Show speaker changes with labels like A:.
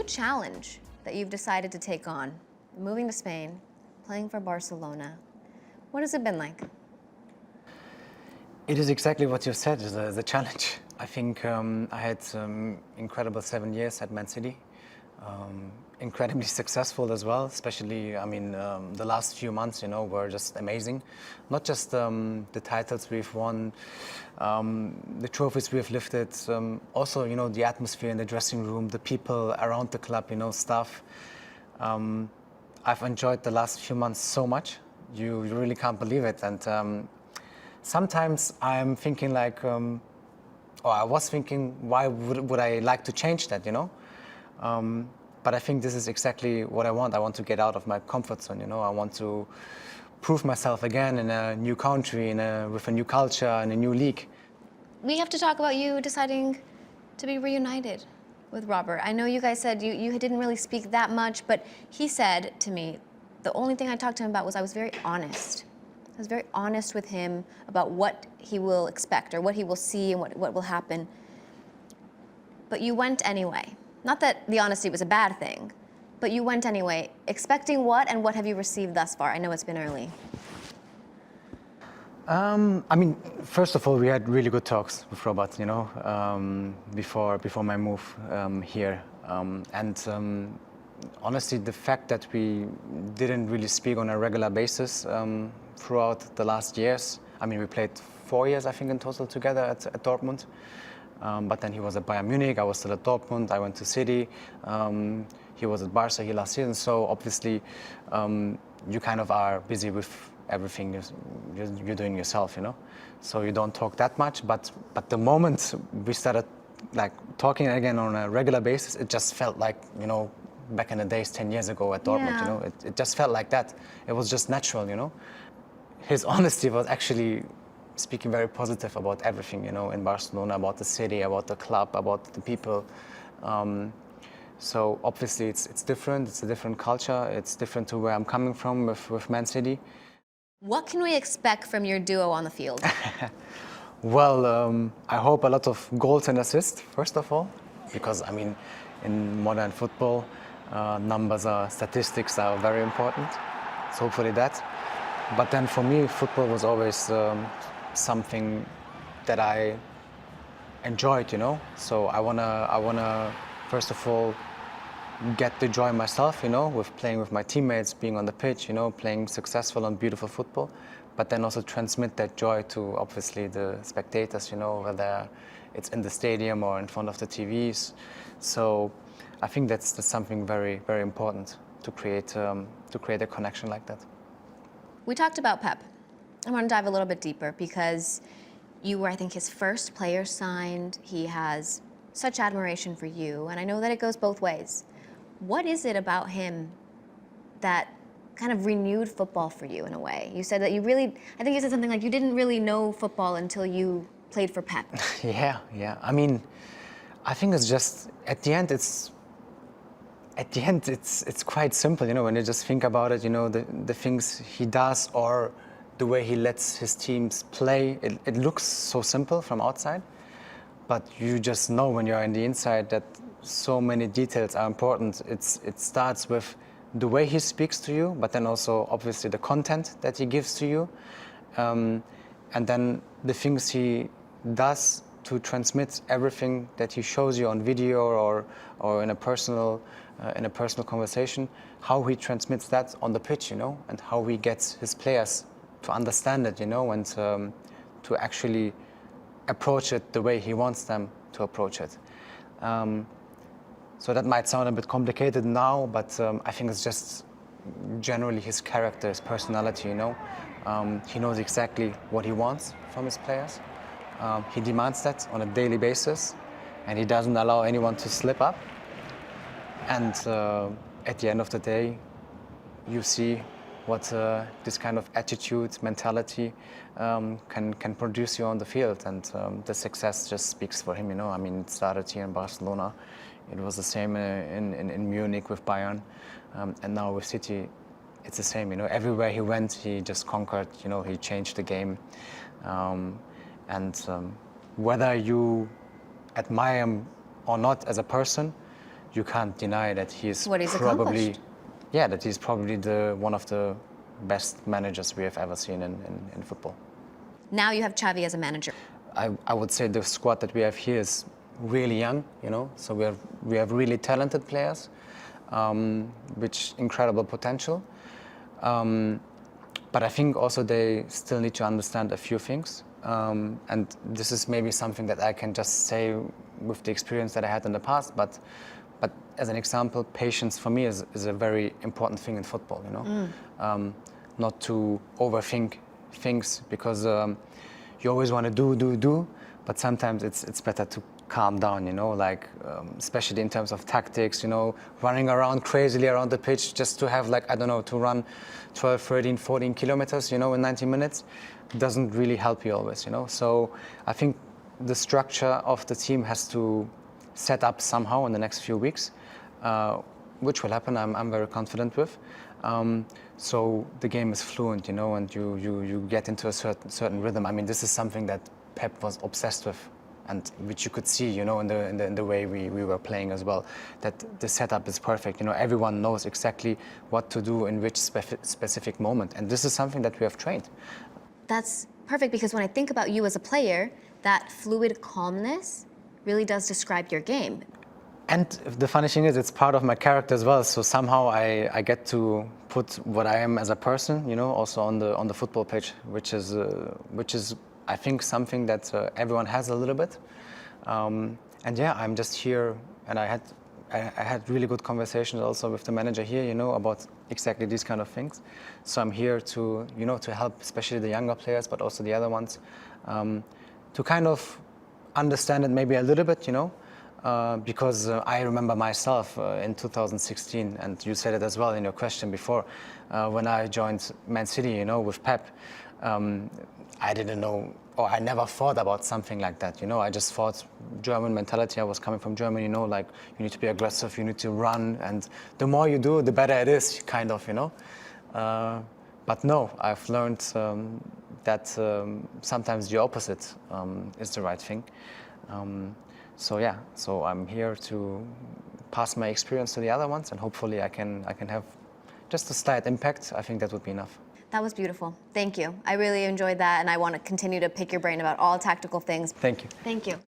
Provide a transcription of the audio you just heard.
A: challenge that you've decided to take on? Moving to Spain, playing for Barcelona. What has it been like?
B: It is exactly what you said, the challenge. I think I had incredible 7 years at Man City. Incredibly successful as well, especially, I mean, the last few months, you know, were just amazing. Not just the titles we've won, the trophies we've lifted, also, you know, the atmosphere in the dressing room, the people around the club, you know, staff. I've enjoyed the last few months so much. You really can't believe it. And sometimes I'm thinking like, or I was thinking, why would I like to change that, you know? But I think this is exactly what I want. I want to get out of my comfort zone, you know. I want to prove myself again in a new country, with a new culture, in a new league.
A: We have to talk about you deciding to be reunited with Robert. I know you guys said you didn't really speak that much, but he said to me, the only thing I talked to him about was I was very honest. I was very honest with him about what he will expect or what he will see and what will happen. But you went anyway. Not that the honesty was a bad thing, but you went anyway. Expecting what, and what have you received thus far? I know it's been early.
B: I mean, first of all, we had really good talks with Robert, you know, before my move here. Honestly, the fact that we didn't really speak on a regular basis throughout the last years. I mean, we played 4 years, I think, in total together at Dortmund. But then he was at Bayern Munich, I was still at Dortmund, I went to City, he was at Barca here last season, so obviously you kind of are busy with everything you're doing yourself, you know? So you don't talk that much, but the moment we started like talking again on a regular basis, it just felt like, you know, back in the days 10 years ago at Dortmund,
A: Yeah.
B: you know? It just felt like that. It was just natural, you know? His honesty was actually speaking very positive about everything, you know, in Barcelona, about the city, about the club, about the people. So obviously it's different, it's a different culture, it's different to where I'm coming from with Man City.
A: What can we expect from your duo on the field?
B: Well, I hope a lot of goals and assists, first of all, because, I mean, in modern football, statistics are very important, so hopefully that. But then for me, football was always something that I enjoyed, you know. So I wanna first of all get the joy myself, you know, with playing with my teammates, being on the pitch, you know, playing successful and beautiful football. But then also transmit that joy to obviously the spectators, you know, whether it's in the stadium or in front of the TVs. So I think that's something very, very important to create a connection like that.
A: We talked about Pep. I want to dive a little bit deeper because you were, I think, his first player signed. He has such admiration for you, and I know that it goes both ways. What is it about him that kind of renewed football for you in a way? You said that you really, I think you said something like you didn't really know football until you played for Pep.
B: Yeah. I mean, I think it's just, at the end it's quite simple, you know, when you just think about it, you know, the things he does or the way he lets his teams play, it looks so simple from outside, but you just know when you're on the inside that so many details are important. It starts with the way he speaks to you, but then also obviously the content that he gives to you, and then the things he does to transmit everything that he shows you on video or in a personal conversation, how he transmits that on the pitch, you know, and how he gets his players to understand it, you know, and to actually approach it the way he wants them to approach it. So that might sound a bit complicated now, but I think it's just generally his character, his personality, you know. He knows exactly what he wants from his players. He demands that on a daily basis, and he doesn't allow anyone to slip up. And at the end of the day, you see what this kind of attitude, mentality can produce you on the field, and the success just speaks for him, you know. I mean, it started here in Barcelona. It was the same in Munich with Bayern, and now with City, it's the same, you know. Everywhere he went, he just conquered, you know, he changed the game. Whether you admire him or not as a person, you can't deny that he's
A: What he's
B: probably,
A: accomplished.
B: yeah, that he's probably one of the best managers we have ever seen in football.
A: Now you have Xavi as a manager.
B: I would say the squad that we have here is really young, you know, so we have really talented players, with incredible potential. But I think also they still need to understand a few things. And this is maybe something that I can just say with the experience that I had in the past, but as an example, patience for me is a very important thing in football, you know. Not to overthink things, because you always want to do, but sometimes it's better to calm down, you know, like especially in terms of tactics, you know, running around crazily around the pitch just to have, like, I don't know, to run 12, 13, 14 kilometers, you know, in 90 minutes doesn't really help you always, you know. So I think the structure of the team has to set up somehow in the next few weeks, which will happen, I'm very confident with. So the game is fluent, you know, and you get into a certain rhythm. I mean, this is something that Pep was obsessed with, and which you could see, you know, in the way we were playing as well, that the setup is perfect. You know, everyone knows exactly what to do in which specific moment, and this is something that we have trained.
A: That's perfect, because when I think about you as a player, that fluid calmness really does describe your game.
B: And the funny thing is, it's part of my character as well. So somehow I get to put what I am as a person, you know, also on the football pitch, which is I think something that everyone has a little bit. And yeah, I'm just here, and I had really good conversations also with the manager here, you know, about exactly these kind of things. So I'm here to, you know, to help especially the younger players, but also the other ones, to kind of understand it maybe a little bit, you know. Because I remember myself in 2016, and you said it as well in your question before, when I joined Man City, you know, with Pep, I didn't know, or I never thought about something like that, you know. I just thought German mentality. I was coming from Germany, you know, like you need to be aggressive, you need to run, and the more you do, the better it is, kind of, you know. But no, I've learned that sometimes the opposite is the right thing. So yeah, so I'm here to pass my experience to the other ones, and hopefully I can have just a slight impact. I think that would be enough.
A: That was beautiful. Thank you. I really enjoyed that, and I want to continue to pick your brain about all tactical things.
B: Thank you.
A: Thank you.